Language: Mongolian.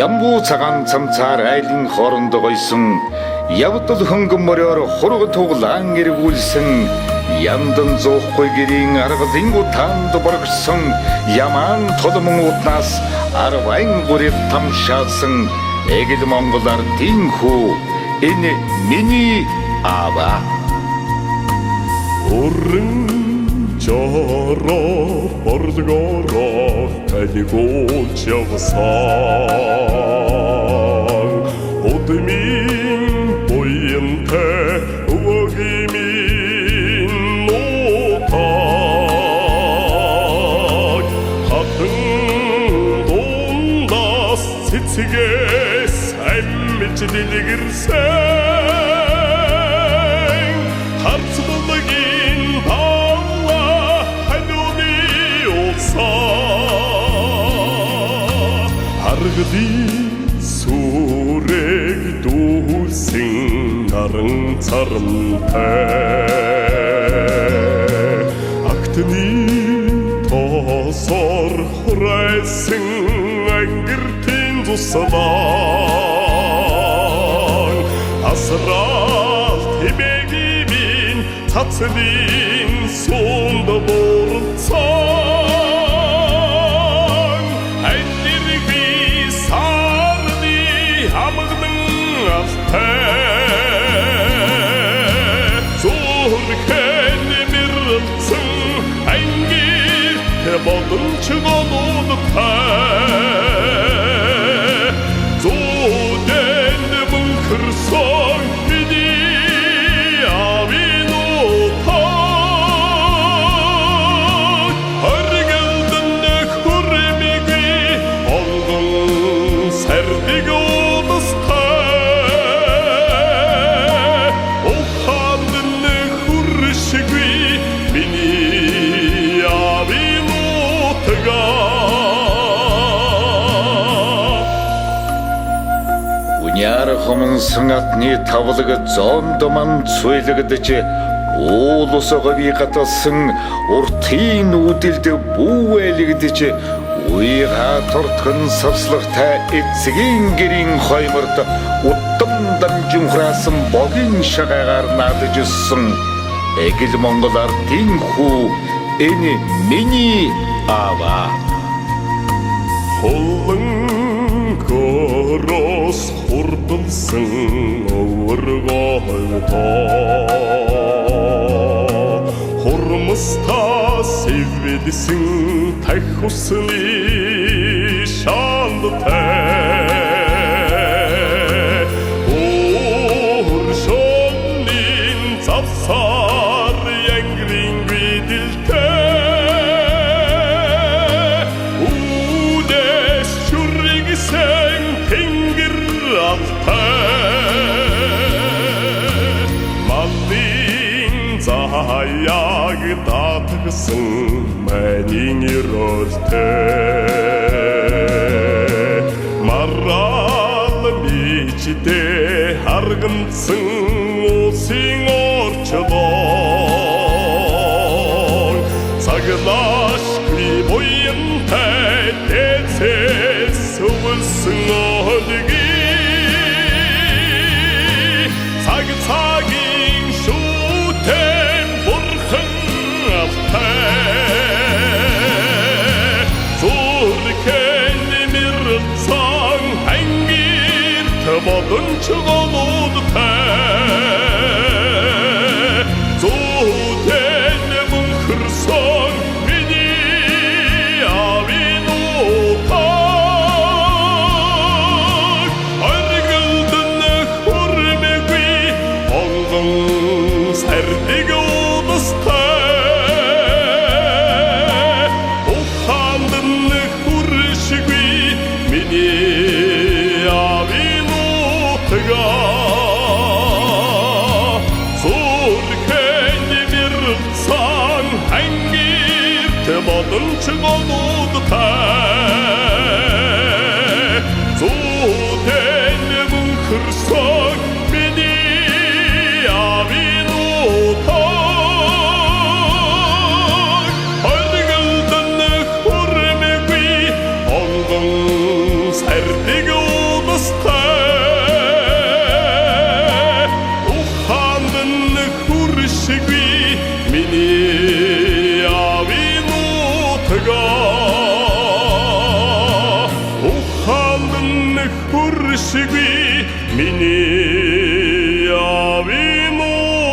Ямбу цагаан цамцаар айлын хоорондоо гойсон явдал хөнгөн мороор хурга туглаан эргүүлсэн яндан зоохгүй гэрийн аргалын утаанд боргсон ямаан толмон утнаас арвайн гурив тамшаасан эгэл монголар тинхүү энэ миний аава Уран жороо бордгороо талигуулж явсан Удмын буянтай өвгимийн нутаг Хатан дундас цэцгээс амьж дэлгэрсэн Харцлагын бала халууны улсаа Харгадын сүрэг дүүрсэн наран царантай Актны тоосор хүрээсэн ангиртын туслаа Асрал тибэгимин цацлын сунд борцсон Айдэрби сарны хамгдан алтай Зүрхэн мэрэлцэн ангир бодон чыгануудтай Зодэн мөнхөрсөн миний авин утаг Харгалдан хүрмиги онгон сэрдэг удастай Ухадан хүршигви миний авин утага Уняр хомонсон атны тавлаг зондоман цуйлагдж уулусоо би гатсан уртын үдэлд бүүэлэгдэж уйга тортхон савслагтай эцгийн гэрийн хойморд уттам дамжинхраасан богийн шагаагаар наадажсэн эгэл монголар тинхүү энэ миний аава Холлон корос хурдалсан овөргоолтоо Хурмстаа сэвэдсэн тах усны шаандтай Уршоннин завсар янгрин бидэлтэй Sen тэнгэр алтай Малын заяаг татгсан мэний өрөлтэй Марал бичдээ харгамдсан усын орчлоо Цаглашгүй буянтай дэцээс Сөвөлсөн олги Цаг-цагийн шүтэн бурхан алтай Зүрхэн мэрэлцэн ангирт бодон чыгануудтай Зүрхэн мөнхөрсөн миний авин утаг Сэрдэг удастай Ухаандан хүршигви миний авин утага Зүрхэн мэрэлцэн ангирт бодон чыгануудтай Зүрхэн мөнхөрсөн миний авин утаг Харгалдан хүрмиги онгон сэрдэг meni avinutga Uhanın hurşigi meni avinutga